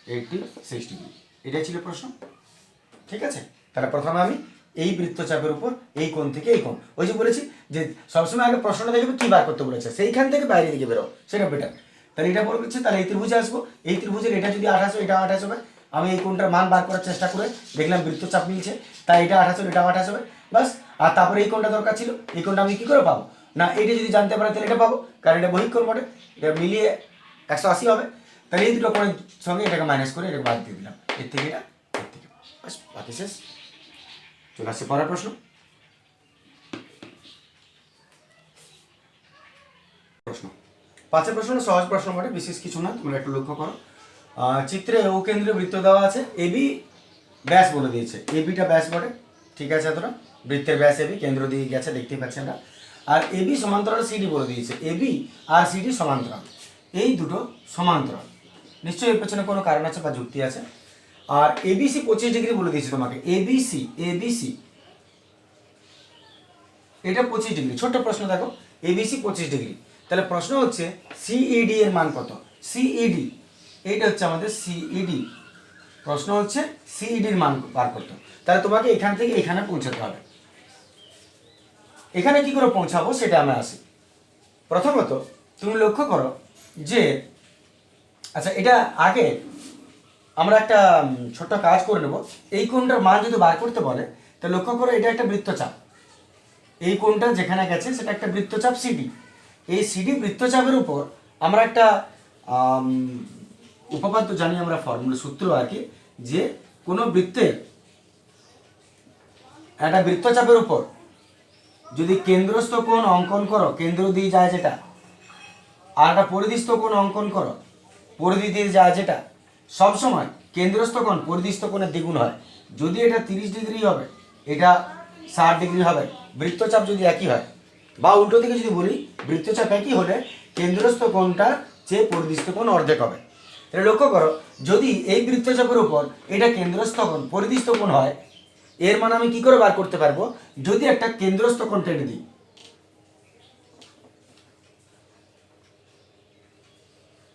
A: 86 ডিগ্রি। এটাই ছিল প্রশ্ন। ঠিক আছে, তাহলে প্রথমে আমি এই বৃত্তচাপের উপর এই কোণ থেকে এই কোণ, ওই যে বলেছি যে সবসময় আগে প্রশ্নটা দেখবে কি বার করতে বলেছে, সেইখান থেকে বাইরে দিকে বেরো, সেটা বেটার। তাহলে এটা বলেছে, তাহলে এই ত্রিভুজে আসবো, এই ত্রিভুজের এটা যদি 28 হয় এটা 28 হবে। আমি এই কোণটার মান বার করার চেষ্টা করে দেখলাম বৃত্তচাপ মিলছে, তাই এটা 28 হবে, এটা 28 হবে, বাস। আর তারপরে এই কোণটা দরকার ছিল, এই কোণটা আমি কী করে পাবো না, এটা যদি জানতে পারে তাহলে এটা পাবো, কারণ এটা বহিঃকোণ বটে, এটা মিলিয়ে 180 হবে। তাহলে এই দুটো কোণের সঙ্গে এটাকে মাইনাস করে এটাকে বাদ দিয়ে দিলাম, এর থেকে এটা, এর থেকে, বাস, বাকি শেষ। চলে আসছে পরের প্রশ্ন। প্রশ্ন 5 প্রশ্ন সহজ প্রশ্ন বটে, বিশেষ কিছু না, তোমরা একটু লক্ষ্য করো। চিত্রে ও কেন্দ্রীয় বৃত্ত দেওয়া আছে, এবি ব্যাস বলে দিয়েছে, এবিটা ব্যাস বটে, ঠিক আছে। তোরা বৃত্তের ব্যাস এবি, কেন্দ্র দিয়ে গেছে দেখতে পাচ্ছি আমরা। আর এবি সমান্তরাল সিডি বলে দিয়েছে, এবি আর সিডি সমান্তরাল, এই দুটো সমান্তরাল, নিশ্চয়ই এর পেছনে কোনো কারণ আছে বা যুক্তি আছে। আর এবিসি 25 ডিগ্রি বলে দিয়েছে তোমাকে, এবিসি এবিসি এটা 25 ডিগ্রি। ছোট্ট প্রশ্ন দেখো, এবিসি 25 ডিগ্রি, তাহলে প্রশ্ন হচ্ছে সিইডি এর মান কত। সিইডি এইটা হচ্ছে আমাদের সিইডি, প্রশ্ন হচ্ছে সিইডির মান বার করতে। তাহলে তোমাকে এখান থেকে এখানে পৌঁছাতে হবে। এখানে কি করে পৌঁছাবো সেটা আমরা আসি। প্রথমত তুমি লক্ষ্য করো যে, আচ্ছা এটা আগে আমরা একটা ছোট্ট কাজ করে নেব। এই কোণটার মান যদি বার করতে বলে, তো লক্ষ্য করো এটা একটা বৃত্তচাপ, এই কোণটা যেখানে গেছে সেটা একটা বৃত্তচাপ সিডি। এই সিডি বৃত্তচাপের উপর আমরা একটা উপপাদ্য জানি, আমরা ফর্মুলা সূত্র আর কি, যে কোনো বৃত্তের একটা বৃত্তচাপের উপর যদি কেন্দ্রস্থ কোণ অঙ্কন করো, কেন্দ্র দিয়ে যায় যেটা, আর একটা পরিধিস্থ কোণ অঙ্কন করো, পরিধি দিয়ে যায় যেটা, সবসময় কেন্দ্রস্থ কোণ পরিধিস্থ কোণের দ্বিগুণ হয়। যদি এটা 30 ডিগ্রি হবে, এটা 60 ডিগ্রি হবে। বৃত্তচাপ যদি একই হয়, বা উল্টো দিকে যদি বলি, বৃত্তচাপ একই হলে কেন্দ্রস্থ কোণটা চেয়ে পরিধিস্থ কোণ অর্ধেক হবে। তাহলে লক্ষ্য করো, যদি এই বৃত্তচাপের উপর এটা কেন্দ্রস্থ কোণ পরিধিস্থ কোণ হয়, এর মান আমি কি করে বার করতে পারবো, যদি একটা কেন্দ্রস্থ কোণ টেনে দিই,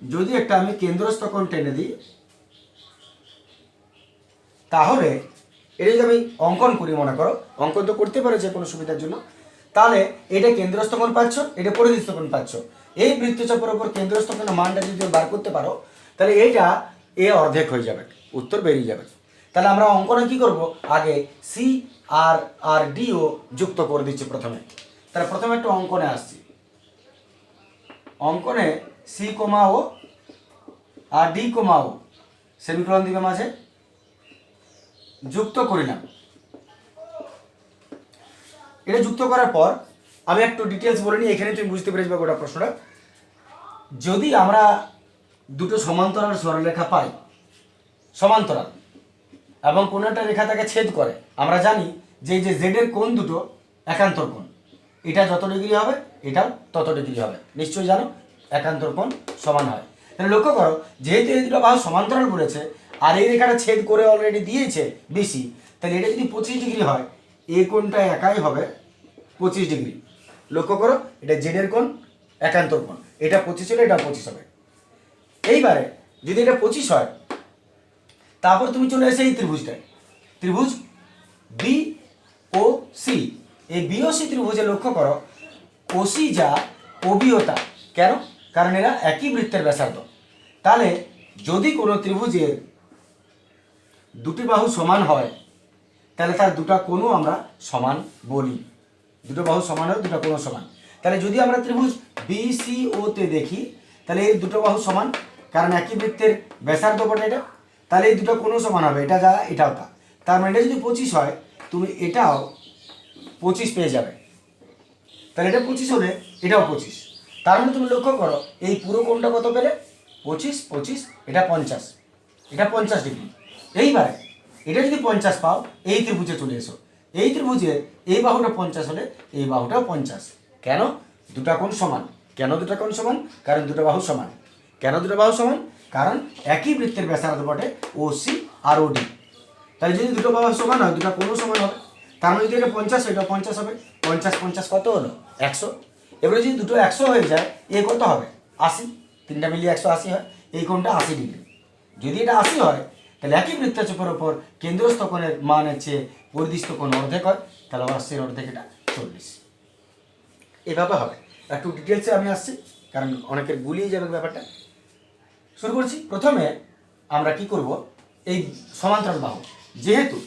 A: যদি একটা আমি কেন্দ্রস্থ কোণ টেনে দিই, তাহলে এটা যদি আমি অঙ্কন করি, মনে করো অঙ্কন তো করতে পারো যে কোনো সুবিধার জন্য, তাহলে এটা কেন্দ্রস্থ কোণ পাচ্ছ, এটা পরিধিস্থ কোণ পাচ্ছ। এই বৃত্তচাপের উপর কেন্দ্রস্থ কোণের মানটা যদি বার করতে পারো, তাহলে এইটা এ অর্ধেক হয়ে যাবে, উত্তর বেরিয়ে যাবে। তাহলে আমরা অঙ্কনে কি করব, আগে সি আর আর ডিও যুক্ত করে দিচ্ছি প্রথমে। তাহলে প্রথমে একটু অঙ্কনে আসছি, অঙ্কনে সি কমা ও আর ডি কমা ও সেমিকোলন দিবে মাঝে, যুক্ত করিলাম। এটা যুক্ত করার পর আমি একটু ডিটেলস বলে নিই, এখানে তুমি বুঝতে পেরে যাবে গোটা প্রশ্নটা। যদি আমরা দুটো সমান্তরাল সরলরেখা পাই, সমান্তরাল, এবং কোনো একটা রেখা তাকে ছেদ করে, আমরা জানি যে এই যে জেডের কোণ দুটো একান্তর কোণ, এটা যত ডিগ্রি হবে এটাও তত ডিগ্রি হবে, নিশ্চয়ই জানো একান্তর কোণ সমান হয়। তাহলে লক্ষ্য করো, যেহেতু এই দুটো বাহু সমান্তরাল বলেছে আর এই রেখাটা ছেদ করে অলরেডি দিয়েছে বেশি, তাহলে এটা যদি 25 ডিগ্রি হয়, এই কোণটা একাই হবে 25 ডিগ্রি। লক্ষ্য করো, এটা জেডের কোণ একান্তর কোণ, এটা 25 হলে এটা 25 হবে। এইবারে যদি এটা 25 হয়, তারপর তুমি চলে এসে এই ত্রিভুজটায়, ত্রিভুজ বি ও সি, এই বি ও সি ত্রিভুজে লক্ষ্য করো, ওসি যা ওবিও তা। কেন? কারণ এরা একই বৃত্তের ব্যাসার্ধ। তাহলে যদি কোনো ত্রিভুজের দুটি বাহু সমান হয়, তাহলে তার দুটা কোণও আমরা সমান বলি। দুটো বাহু সমান হয়, দুটো কোণও সমান। তাহলে যদি আমরা ত্রিভুজ বি সি ও তে দেখি, তাহলে এই দুটো বাহু সমান, কারণ একই বৃত্তের ব্যাসার্ধ বটে এটা। তাহলে এই দুটো কোণও সমান হবে, এটা যা এটাও তা। তার মানে এটা যদি 25 হয়, তুমি এটাও 25 পেয়ে যাবে। তাহলে এটা 25 হলে এটাও 25। তার মানে তুমি লক্ষ্য করো, এই পুরো কোণটা কত পেলে, 25 25, এটা 50, এটা 50 ডিগ্রি। এইবারে এটা যদি 50 পাও, এই ত্রিভুজে চলে এসো, এই ত্রিভুজে এই বাহুটা 50 হলে এই বাহুটাও 50। কেন? দুটা কোণ সমান, কেন দুটো কোণ সমান? কারণ দুটো বাহু সমান। কেন দুটো বাহু সমান? কারণ একই বৃত্তের ব্যাসার্ধ বটে ওসি আর ওডি। তাহলে যদি দুটো বাহু সমান হয় দুটো কোণও সমান হবে। তার মানে যদি এটা 50 হয় এটা 50 হবে। 50 50 কত হলো? 100। এবারে যদি দুটো 100 হয়ে যায় এ কত হবে? 80। তিনটা মিলিয়ে 180 হয়। এই কোণটা 80 ডিগ্রি। যদি এটা 80 হয় তাহলে একই বৃত্তচাপের ওপর কেন্দ্রস্থ কোণের মানের চেয়ে পরিধিস্থ কোণ অর্ধেক হয়। তাহলে 80 অর্ধেক এটা 40। এভাবে হবে। একটু ডিটেলসে আমি আসছি কারণ অনেকের গুলিয়ে যাবে ব্যাপারটা। শুরু করছি। প্রথমে আমরা কি করব, এই সমান্তরাল বাহু যেহেতু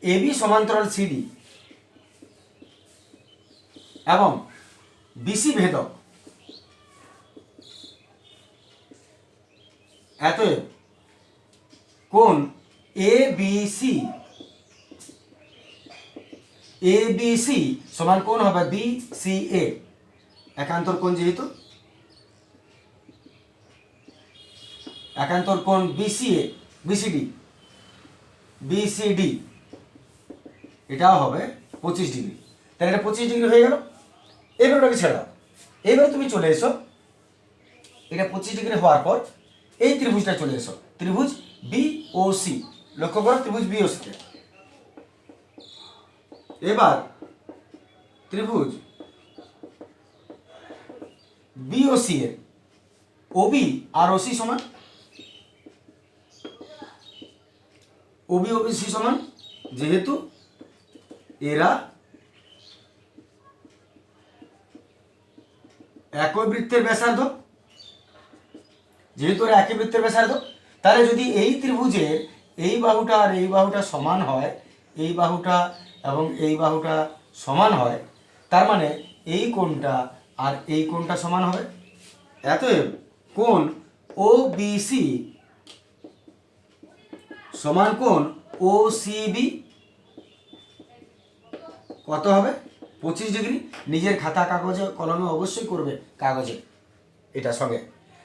A: এবি সমান্তরাল সিডি এবং বিসি ভেদক, অতএব কোণ এবিসি সমান কোণ হবে বিসিএ। একান্তর কোণ যেহেতু একান্তর কোণ বিসিডি এটাও হবে 25 ডিগ্রি। তাহলে এটা 25 ডিগ্রি হয়ে গেল। এবার ওটাকে ছেড়ে দাও। এবারে তুমি চলে এসো, এটা 25 ডিগ্রি হওয়ার পর এই ত্রিভুজটা চলে এসো, ত্রিভুজ বিওসি। লক্ষ্য করো ত্রিভুজ বিওসিতে। এবার ত্রিভুজ বিওসি এর ওবি আর ওসি সমান, ওবি ওবিসি সমান, যেহেতু এরা একই বৃত্তের ব্যাসার্ধ, তাহলে যদি এই ত্রিভুজের এই বাহুটা আর এই বাহুটা সমান হয়, এই বাহুটা এবং এই বাহুটা সমান হয়, তার মানে এই কোণটা আর এই কোণটা সমান হবে। অতএব কোণ ওবিসি সমান কোণ ওসিবি কত হবে? 25 ডিগ্রি। নিজের খাতা কাগজে কলমে অবশ্যই করবে, কাগজে এটা সঙ্গে।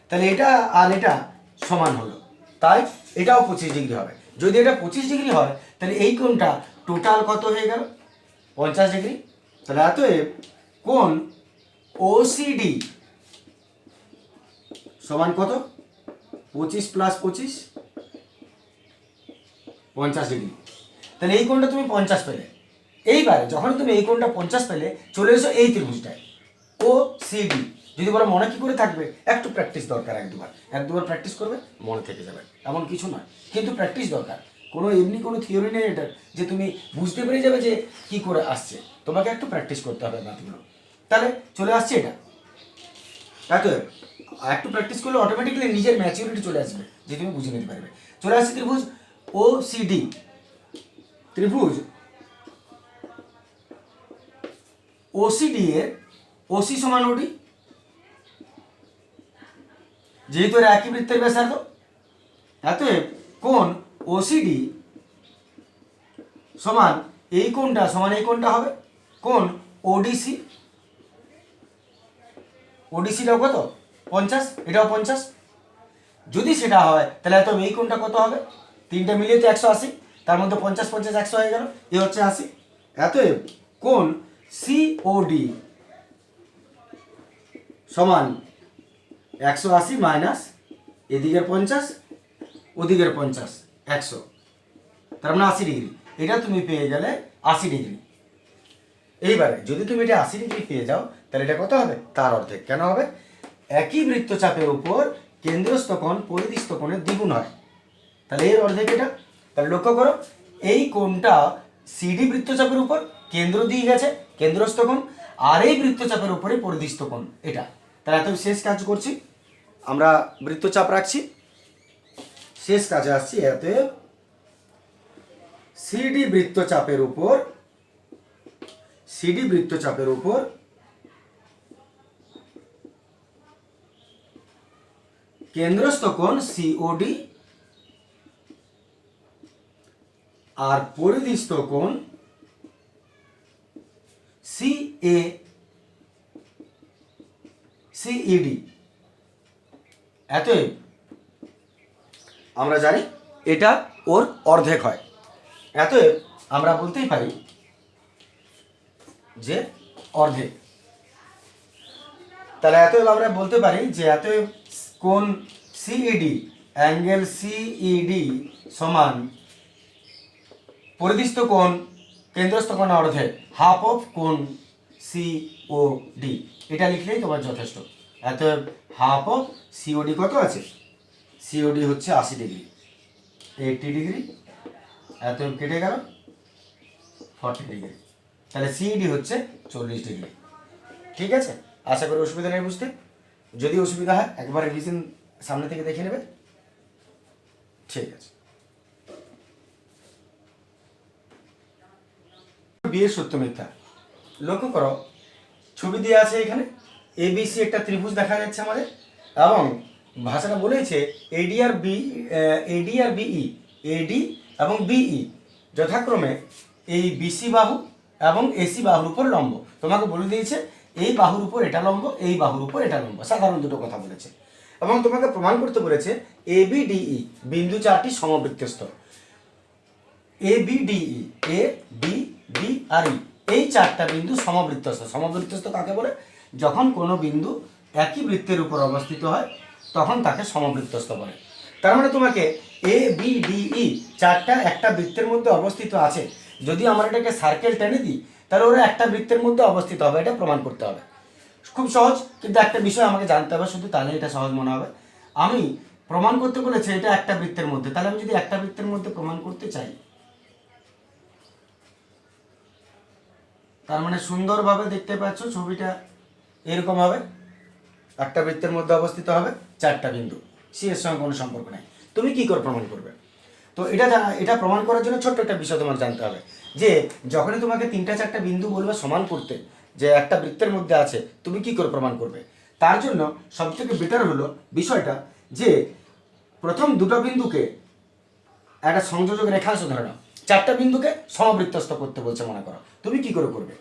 A: তাহলে এটা আর এটা সমান হলো, তাই এটাও 25 ডিগ্রি হবে। যদি এটা 25 ডিগ্রি হয় তাহলে এই কোণটা টোটাল কত হয়ে গেল? 50 ডিগ্রি। তাহলে অতএব কোণ ওসিডি সমান কত? 25 + 25 50 ডিগ্রি। তাহলে এই কোণটা তুমি 50 পেলে। এইবার যখন তুমি এই কোণটা 50 পেলে চলে এসো এই ত্রিভুজটায় ও সিডি। যদি বলো মনে কি করে থাকবে, একটু প্র্যাকটিস দরকার। এক দুবার প্র্যাকটিস করবে মনে থেকে যাবে, এমন কিছু নয়, কিন্তু প্র্যাকটিস দরকার। এমনি কোনো থিওরি নেই এটার যে তুমি বুঝতে পেরে যাবে যে কি করে আসছে। তোমাকে একটু প্র্যাকটিস করতে হবে ম্যাথগুলো। তাহলে চলে আসছে এটা। তাই একটু প্র্যাকটিস করলে অটোমেটিক্যালি নিজের ম্যাচিউরিটি চলে আসবে, যে তুমি বুঝে নিতে পারবে। চলে আসছে ত্রিভুজ ও সিডি। ত্রিভুজ ওসিডি এর ওসি সমান ওডি, যেহেতু এর একই বৃত্তের ব্যাসার্ধ, অতএব কোণ ওসিডি সমান এই কোণটা সমান এই কোণটা হবে কোণ ওডিসি। ওডিসিটাও কত? 50, এটাও 50। যদি সেটা হয় তাহলে এত এই কোণটা কত হবে? তিনটা মিলিয়ে তো 180, তার মধ্যে 50 50 100 হয়ে গেল, এ হচ্ছে 80। অতএব কোণ সিওডি সমান 180 মাইনাস এদিকের 50 ওদিকের 50 100, তার মানে 80 ডিগ্রি। এটা তুমি পেয়ে গেলে 80 ডিগ্রি। এইবারে যদি তুমি এটা 80 ডিগ্রি পেয়ে যাও তাহলে এটা কত হবে? তার অর্ধেক। কেন হবে? একই বৃত্তচাপের উপর কেন্দ্রস্থ কোণ পরিধিস্থ কোণের দ্বিগুণ হয়, তাহলে এর অর্ধেক এটা। তাহলে লক্ষ্য করো এই কোণটা সিডি বৃত্তচাপের উপর কেন্দ্র দিয়ে গেছে, কেন্দ্রস্থ কোণ, আর এই বৃত্তচাপের উপরে পরিধিস্থ কোণ এটা। তাহলে এত শেষ কাজ করছি, আমরা বৃত্তচাপ রাখছি, শেষ কাজে আসছি। এতে সিডি বৃত্তচাপের উপর কেন্দ্রস্থ কোণ সিওডি আর পরিধিস্থ কোণ সিইডি। অতএব আমরা জানি এটা ওর অর্ধেক হয়। অতএব আমরা বলতেই পারি যে অর্ধেক। তাহলে এতএব আমরা বলতে পারি যে এতএব কোণ সিইডি, অ্যাঙ্গেল সিইডি সমান পরিধিস্থ কোণ কেন্দ্রস্থ কোণ অর্ধেক হাফ অফ কোণ সিওডি। এটা লিখলেই তোমার যথেষ্ট। অতএব হাফ অফ সিওডি কত আছে? সিওডি হচ্ছে 80 ডিগ্রি, 80 ডিগ্রি। অতএব কেটে গেল 40 ডিগ্রি। তাহলে সিইডি হচ্ছে 40 ডিগ্রি। ঠিক আছে, আশা করি অসুবিধা নেই বুঝতে। যদি অসুবিধা হয় একবার রিভিশন সামনে থেকে দেখে নেবে। ঠিক আছে। বিয়ের সত্য মিথ্যা লক্ষ্য করো, ছবি দেওয়া আছে এখানে, এবিসি একটা ত্রিভুজ দেখা যাচ্ছে আমাদের, এবং ভাষাটা বলেছে এডি আর বিই, এডি এবং বিই যথাক্রমে এই বিসি বাহু এবং এসি বাহুর উপর লম্ব। তোমাকে বলে দিয়েছে এই বাহুর উপর এটা লম্ব, এই বাহুর উপর এটা লম্ব, সাধারণ দুটো কথা বলেছে। এবং তোমাকে প্রমাণ করতে বলেছে এবিডিই বিন্দু চারটি সমবৃত্তস্থ। এবিডিই, এ বি ডি আর ই, এই চারটা বিন্দু সমবৃত্তস্থ। সমবৃত্তস্থ কাকে বলে? যখন কোনো বিন্দু একই বৃত্তের উপর অবস্থিত হয় তখন তাকে সমবৃত্তস্থ বলে। তার মানে তোমাকে এ বি ডি ই চারটা একটা বৃত্তের মধ্যে অবস্থিত আছে। যদি আমরা এটাকে সার্কেল টেনে দিই তাহলে ওরা একটা বৃত্তের মধ্যে অবস্থিত হবে, এটা প্রমাণ করতে হবে। খুব সহজ, কিন্তু একটা বিষয় আমাকে জানতে হবে শুধু, তাহলে এটা সহজ মনে হবে। আমি প্রমাণ করতে বলেছে এটা একটা বৃত্তের মধ্যে, তাহলে আমি যদি একটা বৃত্তের মধ্যে প্রমাণ করতে চাই, তার মানে সুন্দরভাবে দেখতে পাচ্ছ ছবিটা এরকম হবে, একটা বৃত্তের মধ্যে অবস্থিত হবে চারটা বিন্দু, সি এর সঙ্গে কোনো সম্পর্ক নেই। তুমি কি করে প্রমাণ করবে? তো এটা প্রমাণ করার জন্য ছোট্ট একটা বিষয় তোমার জানতে হবে, যে যখনই তোমাকে তিনটা চারটা বিন্দু বলবে সমান করতে যে একটা বৃত্তের মধ্যে আছে, তুমি কি করে প্রমাণ করবে? তার জন্য সবথেকে বেটার হলো বিষয়টা যে প্রথম দুটো বিন্দুকে একটা সংযোজক রেখাংশ ধরে নাও, চারটা বিন্দুকে সমবৃত্তস্থ করতে বলছে মনে করো, তুমি কি করে করবে?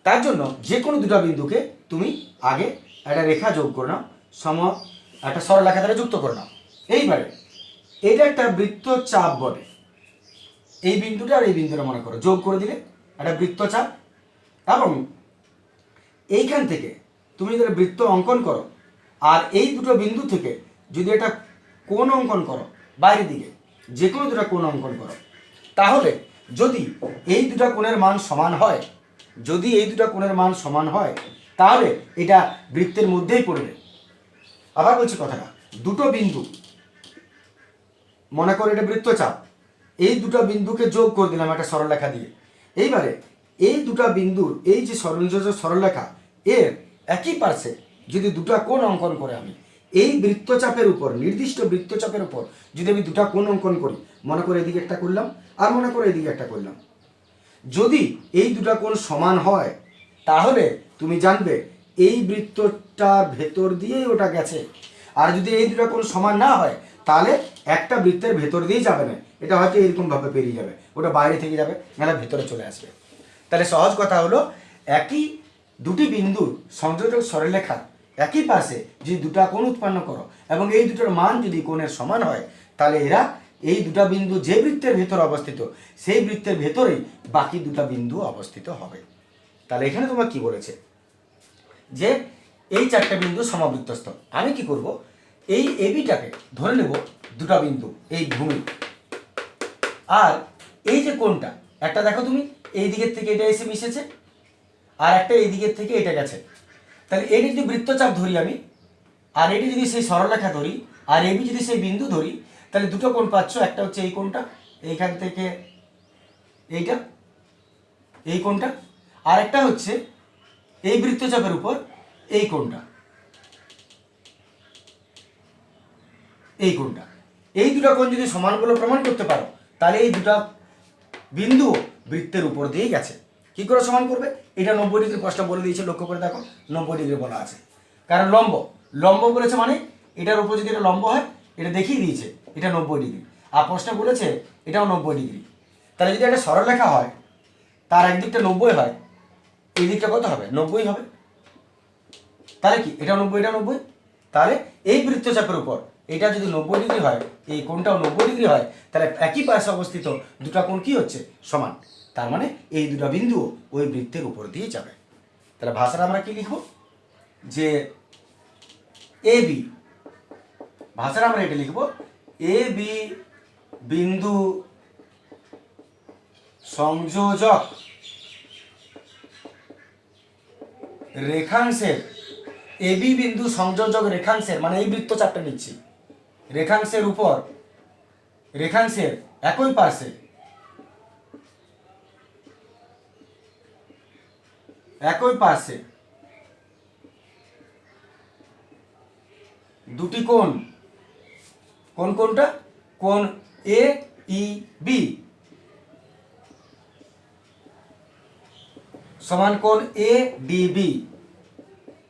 A: তার জন্য যে কোনো দুটো বিন্দুকে তুমি আগে একটা রেখা যোগ করে নাও, একটা সরলরেখা দ্বারা যুক্ত করে নাও। এইবারে এটা একটা বৃত্তচাপ বটে, এই বিন্দুটা আর এই বিন্দুটা মনে করো যোগ করে দিলে একটা বৃত্তচাপ, এবং এইখান থেকে তুমি যদি বৃত্ত অঙ্কন করো আর এই দুটো বিন্দু থেকে যদি একটা কোণ অঙ্কন করো বাইরের দিকে, যে কোনো দুটো কোণ অঙ্কন করো, তাহলে যদি এই দুটো কোণের মান সমান হয়, যদি এই দুটো কোণের মান সমান হয় তাহলে এটা বৃত্তের মধ্যেই পড়বে। আবার বলছি কথাটা, দুটো বিন্দু মনে করো এটা বৃত্তচাপ, এই দুটো বিন্দুকে যোগ করে দিলাম একটা সরলরেখা দিয়ে। এইবারে এই দুটো বিন্দুর এই যে সরলরেখা এর একই পার্শ্বে যদি দুটো কোণ অঙ্কন করে আমি এই বৃত্তচাপের উপর, নির্দিষ্ট বৃত্তচাপের উপর যদি আমি দুটো কোণ অঙ্কন করি, মনে করে এদিকে একটা করলাম আর মনে করে এদিকে একটা করলাম, যদি এই দুটো কোণ সমান হয় তাহলে তুমি জানবে এই বৃত্তটার ভেতর দিয়েই ওটা গেছে। আর যদি এই দুটো কোণ সমান না হয় তাহলে একটা বৃত্তের ভেতর দিয়েই যাবে না, এটা হয়তো এরকমভাবে পেরিয়ে যাবে, ওটা বাইরে থেকে যাবে, নাহলে ভেতরে চলে আসবে। তাহলে সহজ কথা হলো, একই দুটি বিন্দুর সংযোজক সরলরেখার একই পাশে যদি দুটা কোণ উৎপন্ন করো এবং এই দুটোর মান যদি কোণের সমান হয়, তাহলে এরা এই দুটা বিন্দু যে বৃত্তের ভেতর অবস্থিত সেই বৃত্তের ভেতরেই বাকি দুটা বিন্দু অবস্থিত হবে। তাহলে এখানে তোমার কি বলেছে যে এই চারটা বিন্দু সমবৃত্তস্থ। আমি কি করব, এই এবিটাকে ধরে নেব দুটা বিন্দু এই ভূমি, আর এই যে কোণটা একটা দেখো তুমি এই দিকের থেকে এটা এসে মিশেছে আর একটা এই দিকের থেকে এটা গেছে, তাহলে এটি যদি বৃত্তচাপ ধরি আমি, আর এটি যদি সেই সরলরেখা ধরি, আর এবি যদি সেই বিন্দু ধরি, তাহলে দুটো কোণ পাচ্ছ, একটা হচ্ছে এই কোণটা এইখান থেকে এইটা, এই কোণটা, আর একটা হচ্ছে এই বৃত্তচাপের উপর এই কোণটা, এই কোণটা। এই দুটো কোণ যদি সমান বলে প্রমাণ করতে পারো তাহলে এই দুটো বিন্দু বৃত্তের উপর দিয়ে গেছে। কি করে সমান করবে? এটা 90 ডিগ্রি প্রশ্ন বলে দিয়েছে, লক্ষ্য করে দেখো 90 ডিগ্রি বলা আছে, কারণ লম্ব লম্ব বলেছে মানে এটার উপর যদি এটা লম্ব হয়, এটা দেখিয়ে দিয়েছে এটা 90 ডিগ্রি, আর প্রশ্ন বলেছে এটাও 90 ডিগ্রি। তাহলে যদি একটা সরলরেখা হয় তার একদিকটা 90 হয়, এই দিকটা কত হবে? 90 হবে। তাহলে কি এটা 90 এটা 90, তাহলে এই বৃত্তচাপের উপর এটা যদি 90 ডিগ্রি হয়, এই কোণটাও 90 ডিগ্রি হয়, তাহলে একই পাশে অবস্থিত দুটা কোণ কি হচ্ছে? সমান। তার মানে এই দুটো বিন্দু ওই বৃত্তের উপর দিয়ে যাবে। তাহলে ভাষাটা আমরা কি লিখব, যে এ বি, ভাষাটা আমরা এটা লিখব, এ বি বিন্দু সংযোজক রেখাংশের, এ বি বিন্দু সংযোজক রেখাংশের, মানে এই বৃত্তচাপটা নিচ্ছি, রেখাংশের উপর, রেখাংশের একই পার্শ্বে, একই পার্শ্বে দুটি কোণ, কোন কোনটা, কোণ এ ই বি সমান কোণ এ ডি বি